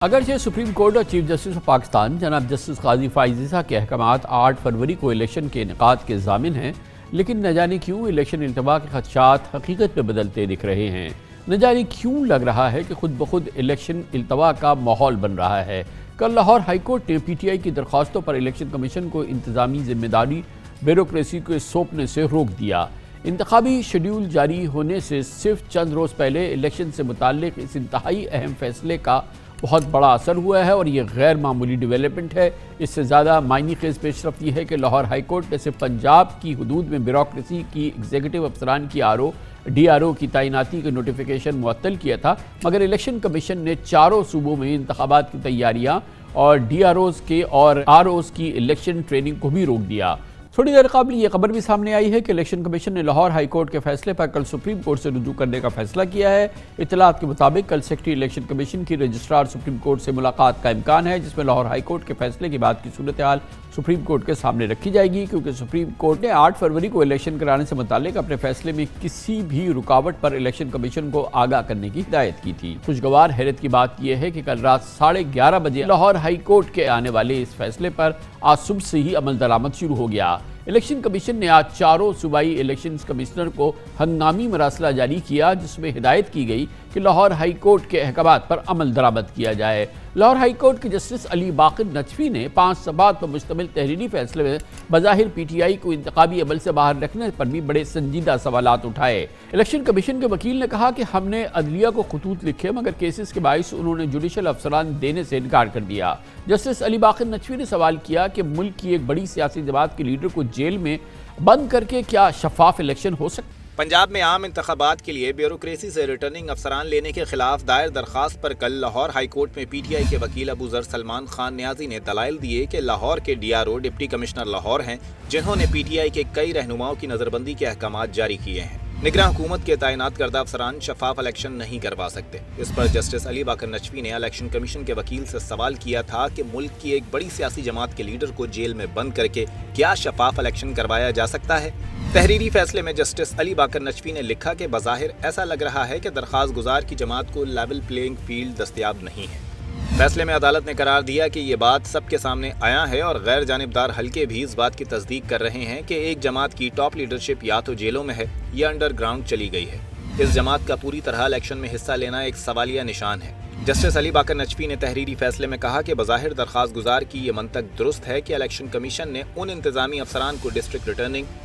अगरचे supreme court और chief justice of Pakistan जनाब जस्टिस काजी फाइज ईसा के अहकामात 8 फरवरी को इलेक्शन के इनेकाद के ज़ामिन हैं, लेकिन न जाने क्यों इलेक्शन इल्तवा के खदशात हकीकत में बदलते दिख रहे हैं। न जाने क्यों लग रहा है कि खुद ब खुद इलेक्शन इल्तवा का माहौल बन रहा है। कल लाहौर हाईकोर्ट ने PTI की दरख्वास्तों पर इलेक्शन कमीशन को इंतजामी जिम्मेदारी ब्यूरोक्रेसी को सौंपने से रोक दिया। इंतखाबी शेड्यूल जारी होने से सिर्फ चंद रोज़ पहले इलेक्शन से मुताल्लिक इस इंतहाई अहम फैसले का बहुत बड़ा असर हुआ है और ये गैर मामूली डेवलपमेंट है। इससे ज़्यादा मायनी खेज पेशरफ्त यह है कि लाहौर हाईकोर्ट ने सिर्फ पंजाब की हदूद में ब्यूरोक्रेसी की एग्जीक्यूटिव अफसरान की DRO की तैनाती के नोटिफिकेशन मुअत्तल किया था, मगर इलेक्शन कमीशन ने चारों सूबों में इंतखाबात की तैयारियाँ और DROs के और ROs की इलेक्शन ट्रेनिंग को भी रोक दिया। थोड़ी देर कबल ये खबर भी सामने आई है कि इलेक्शन कमीशन ने लाहौर हाई कोर्ट के फैसले पर कल सुप्रीम कोर्ट से रुजू करने का फैसला किया है। इत्तलात के मुताबिक कल सेक्रेटरी इलेक्शन कमीशन की रजिस्ट्रार सुप्रीम कोर्ट से मुलाकात का इम्कान है, जिसमें लाहौर हाई कोर्ट के फैसले के बाद की सूरत हाल सुप्रीम कोर्ट के सामने रखी जाएगी, क्योंकि सुप्रीम कोर्ट ने 8 फरवरी को इलेक्शन कराने से मुताल्लिक अपने फैसले में किसी भी रुकावट पर इलेक्शन कमीशन को आगाह करने की हिदायत की थी। खुशगवार हैरत की बात यह है कि कल रात 11:30 बजे लाहौर हाई कोर्ट के आने वाले इस फैसले पर आज सुबह से ही अमल दरामद शुरू हो गया। इलेक्शन कमीशन ने आज चारों सूबाई इलेक्शन कमिश्नर को हंगामी मरासला जारी किया, जिसमें हिदायत की गई कि लाहौर हाई कोर्ट के अहकामात पर अमल दरामद किया जाए। लाहौर हाई कोर्ट के जस्टिस अली बाकर नजफी ने 5 सबात पर मुश्तमिल तहरीरी फैसले में बज़ाहिर PTI को इंतखाबी अमल से बाहर रखने पर भी बड़े संजीदा सवालात उठाए। इलेक्शन कमीशन के वकील ने कहा कि हमने अदलिया को खतूत लिखे, मगर केसेस के बाइस उन्होंने जुडिशल अफसरान देने से इनकार कर दिया। जस्टिस अली बाकर नजफी ने सवाल किया कि मुल्क की एक बड़ी सियासी जमात के लीडर को जेल में बंद करके क्या शफाफ इलेक्शन हो सकता? पंजाब में आम इंतखाबात के लिए ब्यूरोक्रेसी से रिटर्निंग अफसरान लेने के खिलाफ दायर दरखास्त पर कल लाहौर हाई कोर्ट में PTI के वकील अबू जर सलमान खान न्याजी ने दलाइल दिए कि लाहौर के DRO डिप्टी कमिश्नर लाहौर हैं, जिन्होंने PTI के कई रहनुमाओं की नजरबंदी के अहकामात जारी किए हैं। निगरान हुकूमत के तैनात करदा अफसरान शफाफ इलेक्शन नहीं करवा सकते। इस पर जस्टिस अली बाकर नजफी ने इलेक्शन कमीशन के वकील से सवाल किया था कि मुल्क की एक बड़ी सियासी जमात के लीडर को जेल में बंद करके क्या शफाफ इलेक्शन करवाया जा सकता है। तहरीरी फैसले में जस्टिस अली बाकर नजफी ने लिखा कि बज़ाहिर ऐसा लग रहा है कि दरख्वास्त गुजार की जमात को लेवल प्लेइंग फील्ड दस्तयाब नहीं है। फैसले में अदालत ने करार दिया कि ये बात सबके सामने आया है और गैर जानिबदार हल्के भी इस बात की तस्दीक कर रहे हैं कि एक जमात की टॉप लीडरशिप या तो जेलों में है या अंडरग्राउंड चली गई है। इस जमात का पूरी तरह इलेक्शन में हिस्सा लेना एक सवालिया निशान है। जस्टिस अली बाकर नजफी ने तहरीरी फैसले में कहा कि बज़ाहिर दरख्वास्त गुजार की ये मंतक दुरुस्त है कि इलेक्शन कमीशन ने उन इंतजामी अफसरान को डिस्ट्रिक्ट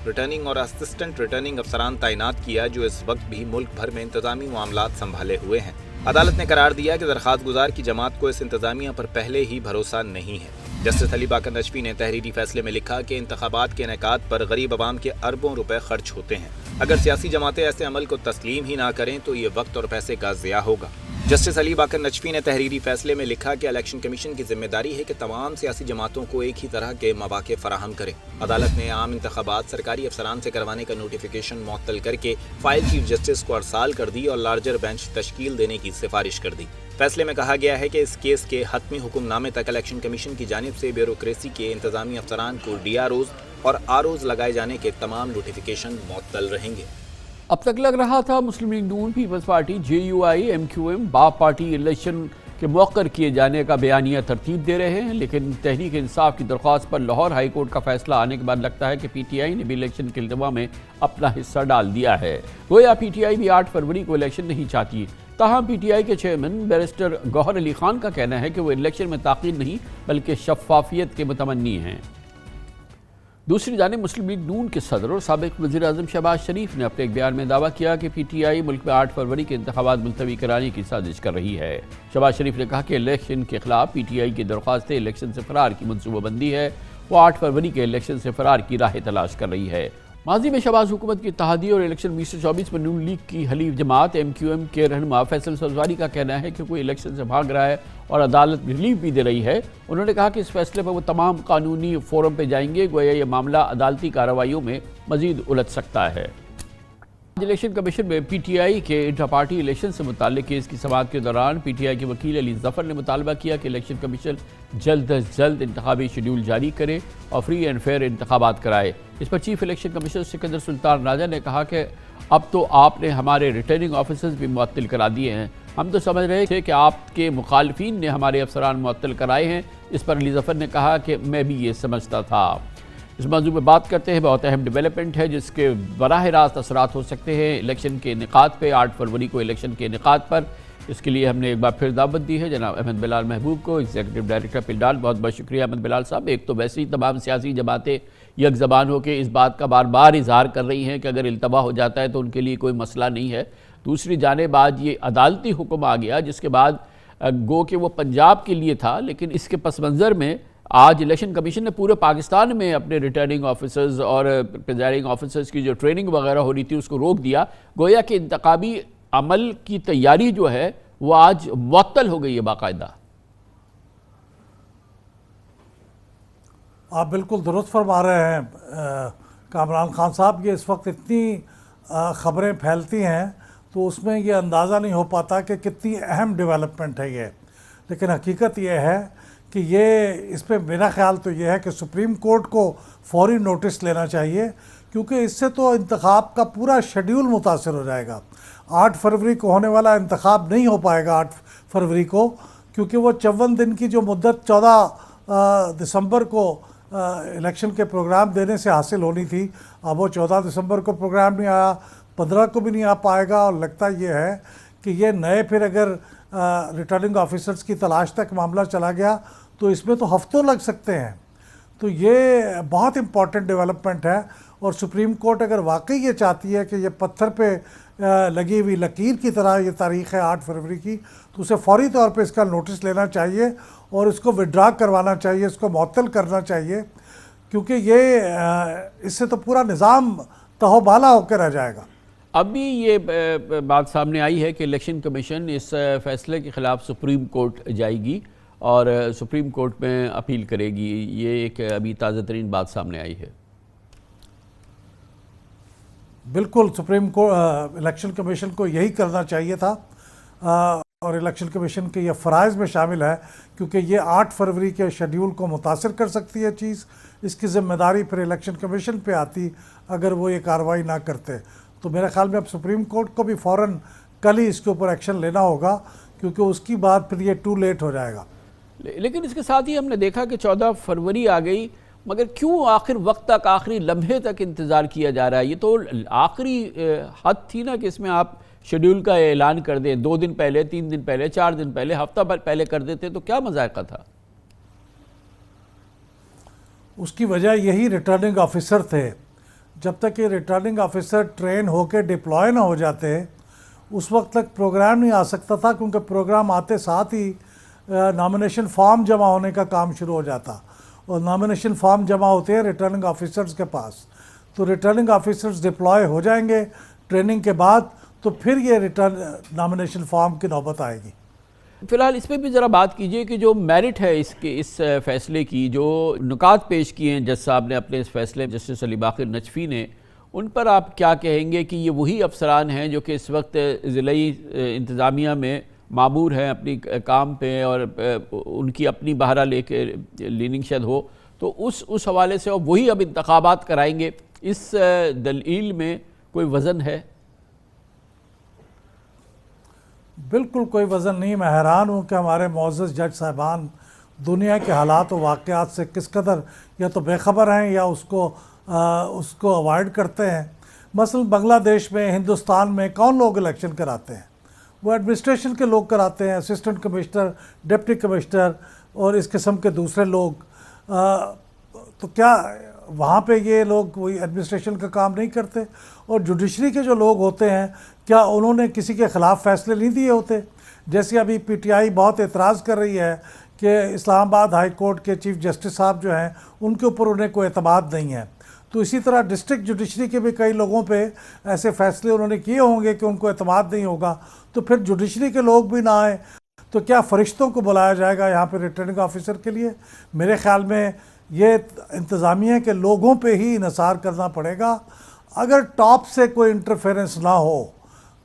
रिटर्निंग और असिस्टेंट रिटर्निंग अफसरान तैनात किया जो इस वक्त भी मुल्क भर में इंतजामी मामलात संभाले हुए हैं। अदालत ने करार दिया कि दरख्वास्त गुजार की जमात को इस इंतजामिया पर पहले ही भरोसा नहीं है। जस्टिस अली बाकर नजफी ने तहरीरी फैसले में लिखा कि इंतखाबात के इनेकाद पर गरीब अवाम के अरबों रुपए खर्च होते हैं। अगर सियासी जमातें ऐसे अमल को तस्लीम ही ना करें तो ये वक्त और पैसे का ज़िया होगा। जस्टिस अली बाकर नजफी ने तहरीरी फैसले में लिखा कि इलेक्शन कमीशन की जिम्मेदारी है कि तमाम सियासी जमातों को एक ही तरह के मौके फराहम करे। अदालत ने आम इंतखाबात सरकारी अफसरान से करवाने का नोटिफिकेशन मुअत्तल करके फाइल चीफ जस्टिस को अरसाल कर दी और लार्जर बेंच तश्कील देने की सिफारिश कर दी। फैसले में कहा गया है कि इस केस के हतमी हुक्मनामे तक इलेक्शन कमीशन की जानिब से ब्यूरोक्रेसी के इंतजामी अफसरान को DROs और ROs लगाए जाने के तमाम नोटिफिकेशन मुअत्तल रहेंगे। अब तक लग रहा था मुस्लिम लीग नून, पीपल्स पार्टी, JUI, MQM, बाप पार्टी इलेक्शन के मौक़र किए जाने का बयानिया तरतीब दे रहे हैं, लेकिन तहरीक इंसाफ की दरख्वास्त पर लाहौर हाई कोर्ट का फैसला आने के बाद लगता है कि PTI ने भी इलेक्शन के इल्तवा में अपना हिस्सा डाल दिया है। गोया PTI भी 8 फरवरी को इलेक्शन नहीं चाहती। ताहम PTI के चेयरमैन बैरिस्टर गौहर अली खान का कहना है कि वो इलेक्शन में ताक़ीद नहीं बल्कि शफाफियत के मुतमन्नी हैं। दूसरी जानिब मुस्लिम लीग नून के सदर और साबिक़ वज़ीर आज़म शहबाज शरीफ ने अपने एक बयान में दावा किया कि PTI मुल्क में 8 फरवरी के इंतखाबात मुलतवी कराने की साजिश कर रही है। शहबाज शरीफ ने कहा कि इलेक्शन के खिलाफ PTI की दरख्वास्तें इलेक्शन से फरार की मनसूबाबंदी है। वो 8 फरवरी के इलेक्शन से फरार की राह तलाश कर रही है। माजी में शहबाज हुकूमत की इत्तेहादी और इलेक्शन 2024 में नून लीग की हलीफ जमात MQM के रहनुमा फैसल सब्ज़वारी का कहना है कि कोई इलेक्शन से भाग रहा है और अदालत रिलीफ भी दे रही है। उन्होंने कहा कि इस फैसले पर वो तमाम कानूनी फोरम पर जाएंगे, गोया ये मामला अदालती कार्रवाइयों में मजीद उलझ सकता है। इलेक्शन कमीशन में पीटीआई के इंटर पार्टी इलेक्शन से मुताल्लिक केस की समाअत के दौरान पीटीआई के वकील अली जफर ने मुतालबा किया कि इलेक्शन कमीशन जल्द अज जल्द इंतखाबी शेड्यूल जारी करे और फ्री एंड फेयर इंतखाबात कराए। इस पर chief election commissioner Sikandar Sultan Raja ने कहा कि अब तो आपने हमारे रिटर्निंग ऑफिसर्स भी मुअत्तल करा दिए हैं, हम तो समझ रहे थे कि आपके मुखालफिन ने हमारे अफसरान मुअत्तल कराए हैं। इस पर अली जफर ने कहा कि मैं भी ये समझता था। इस मौजू में बात करते हैं। बहुत अहम डेवलपमेंट है जिसके बराह रास्त असरात हो सकते हैं इलेक्शन के इनेकाद पे। 8 फरवरी को इलेक्शन के इनेकाद पर इसके लिए हमने एक बार फिर दावत दी है जनाब अहमद बिलाल महबूब को, एग्जीक्यूटिव डायरेक्टर पिलडाल। बहुत बहुत शुक्रिया अहमद बिलाल साहब। एक तो वैसे ही तमाम सियासी जमातें यक ज़बान हो के इस बात का बार बार इजहार कर रही हैं कि अगर इल्तवा हो जाता है तो उनके लिए कोई मसला नहीं है। दूसरी जानिब आज ये अदालती हुक्म आ गया जिसके बाद गो कि वो पंजाब के लिए था, लेकिन इसके पस मंज़र में आज इलेक्शन कमीशन ने पूरे पाकिस्तान में अपने रिटर्निंग ऑफिसर्स और प्रिजाइडिंग ऑफिसर्स की जो ट्रेनिंग वगैरह हो रही थी उसको रोक दिया। गोया कि इंतखाबी अमल की तैयारी जो है वो आज मुअत्तल हो गई है बाकायदा। आप बिल्कुल दुरुस्त फरमा रहे हैं कामरान खान साहब। ये इस वक्त इतनी ख़बरें फैलती हैं तो उसमें ये अंदाज़ा नहीं हो पाता कि कितनी अहम डेवलपमेंट है ये, लेकिन हकीकत ये है कि ये इस पर मेरा ख़्याल तो ये है कि सुप्रीम कोर्ट को फौरी नोटिस लेना चाहिए, क्योंकि इससे तो इंतखाब का पूरा शेड्यूल मुतासर हो जाएगा। 8 फरवरी को होने वाला इंतखाब नहीं हो पाएगा 8 फरवरी को, क्योंकि वो 54 दिन की जो मुद्दत 14 दिसंबर को इलेक्शन के प्रोग्राम देने से हासिल होनी थी, अब वो 14 दिसंबर को प्रोग्राम नहीं आया, 15 को भी नहीं आ पाएगा। और लगता ये है कि ये नए फिर अगर रिटर्निंग ऑफिसर्स की तलाश तक मामला चला गया तो इसमें तो हफ्तों लग सकते हैं। तो ये बहुत इम्पॉर्टेंट डेवलपमेंट है और सुप्रीम कोर्ट अगर वाकई ये चाहती है कि ये पत्थर पे लगी हुई लकीर की तरह ये तारीख़ है 8 फरवरी की, तो उसे फौरी तौर पे इसका नोटिस लेना चाहिए और इसको विड्रा करवाना चाहिए, इसको मुअत्तल करना चाहिए, क्योंकि ये इससे तो पूरा निज़ाम तहोबाला होकर रह जाएगा। अभी ये बात सामने आई है कि इलेक्शन कमीशन इस फैसले के ख़िलाफ़ सुप्रीम कोर्ट जाएगी और सुप्रीम कोर्ट में अपील करेगी। ये एक अभी ताज़ा तरीन बात सामने आई है। बिल्कुल सुप्रीम कोर्ट इलेक्शन कमीशन को यही करना चाहिए था और इलेक्शन कमीशन के ये फ़राइज़ में शामिल है, क्योंकि ये 8 फरवरी के शेड्यूल को मुतासर कर सकती है चीज़। इसकी ज़िम्मेदारी फिर इलेक्शन कमीशन पे आती अगर वो ये कार्रवाई ना करते। तो मेरे ख़्याल में अब सुप्रीम कोर्ट को भी फ़ौरन कल ही इसके ऊपर एक्शन लेना होगा, क्योंकि उसकी बाद फिर ये टू लेट हो जाएगा। लेकिन इसके साथ ही हमने देखा कि 14 फरवरी आ गई, मगर क्यों आखिर वक्त तक, आखिरी लम्हे तक इंतज़ार किया जा रहा है? ये तो आखिरी हद थी ना कि इसमें आप शेड्यूल का ऐलान कर दें 2 दिन पहले, 3 दिन पहले, 4 दिन पहले, हफ्ता पहले कर देते तो क्या मज़ाक़ा था? उसकी वजह यही रिटर्निंग ऑफिसर थे। जब तक ये रिटर्निंग ऑफिसर ट्रेन होकर डिप्लॉय ना हो जाते उस वक्त तक प्रोग्राम नहीं आ सकता था, क्योंकि प्रोग्राम आते साथ ही नॉमिनेशन फॉर्म जमा होने का काम शुरू हो जाता और नॉमिनेशन फॉर्म जमा होते हैं रिटर्निंग ऑफिसर्स के पास। तो रिटर्निंग ऑफिसर्स डिप्लॉय हो जाएंगे ट्रेनिंग के बाद, तो फिर ये रिटर्न नॉमिनेशन फॉर्म की नौबत आएगी। फ़िलहाल इस पर भी ज़रा बात कीजिए कि जो मेरिट है इस फ़ैसले की, जो नुकात पेश किए हैं जज साहब ने अपने इस फ़ैसले, जस्टिस अली बाक़िर नजफ़ी ने, उन पर आप क्या कहेंगे कि ये वही अफसरान हैं जो कि इस वक्त ज़िलाई इंतज़ामिया में मामूर हैं अपनी काम पे और उनकी अपनी बहरा लेके लीनिंग शद हो, तो उस हवाले से और वही अब इंतखाबात कराएंगे, इस दलील में कोई वज़न है? बिल्कुल कोई वज़न नहीं। मैं हैरान हूँ कि हमारे मुअज़्ज़ज़ जज साहिबान दुनिया के हालात और वाक़यात से किस कदर या तो बेखबर हैं या उसको अवॉइड करते हैं। मसलन बांग्लादेश में, हिंदुस्तान में कौन लोग इलेक्शन कराते हैं? वो एडमिनिस्ट्रेशन के लोग कराते हैं, असिस्टेंट कमिश्नर, डिप्टी कमिश्नर और इस किस्म के दूसरे लोग। तो क्या वहाँ पे ये लोग वही एडमिनिस्ट्रेशन का काम नहीं करते? और जुडिशरी के जो लोग होते हैं, क्या उन्होंने किसी के ख़िलाफ़ फ़ैसले नहीं दिए होते? जैसे अभी पीटीआई बहुत एतराज़ कर रही है कि इस्लामाबाद हाई कोर्ट के चीफ जस्टिस साहब जो हैं उनके ऊपर उन्हें कोई एतमाद नहीं है, तो इसी तरह डिस्ट्रिक्ट जुडिशरी के भी कई लोगों पे ऐसे फ़ैसले उन्होंने किए होंगे कि उनको एतमाद नहीं होगा। तो फिर जुडिशरी के लोग भी ना आए तो क्या फ़रिश्तों को बुलाया जाएगा यहाँ पर रिटर्निंग ऑफिसर के लिए? मेरे ख़्याल में ये इंतज़ामिया के लोगों पे ही इन्हिसार करना पड़ेगा। अगर टॉप से कोई इंटरफेरेंस ना हो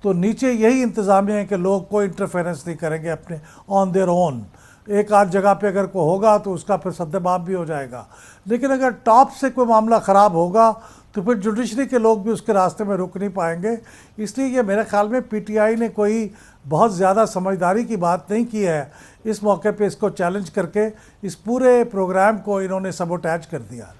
तो नीचे यही इंतज़ामिया है कि लोग कोई इंटरफेरेंस नहीं करेंगे अपने ऑन देयर ओन। एक आध जगह पे अगर कोई होगा तो उसका फिर सद्देबाब भी हो जाएगा, लेकिन अगर टॉप से कोई मामला ख़राब होगा तो फिर जुडिशरी के लोग भी उसके रास्ते में रुक नहीं पाएंगे। इसलिए ये मेरे ख्याल में पीटीआई ने कोई बहुत ज़्यादा समझदारी की बात नहीं की है, इस मौके पे इसको चैलेंज करके इस पूरे प्रोग्राम को इन्होंने सबोटैज कर दिया।